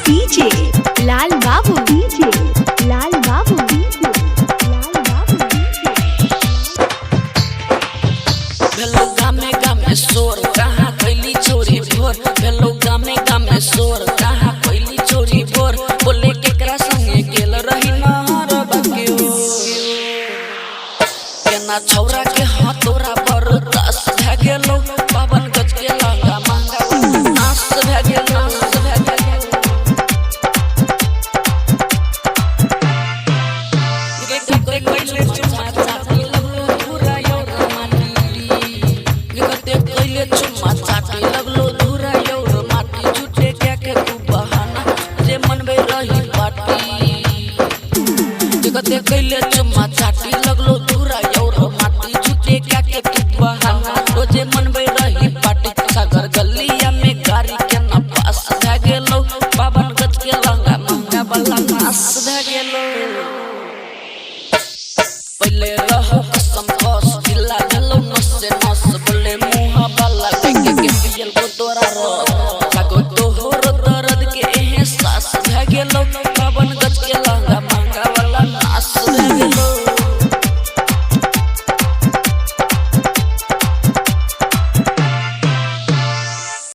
DJ लाल बाबू, DJ लाल बाबू, DJ लाल बाबू। भेलो गामे गामे शोर कहाँ कैली चोरी भोर, भेलो गामे गामे शोर कहाँ कैली चोरी भोर। बोले केकरा संगे गेल रही नहर बगियो, केना छौरा के हाथोरा बरदास भे गेलो। पावन गज के लहंगा महंगा नाश भे गेलो, चुम्मा चाटे लगलो धूरा और माटी। झूठे क्या के तू बहाना रे मनबे रही बाटी। जगते कैले चुम्मा चाटे लगलो धूरा और माटी। झूठे क्या के तू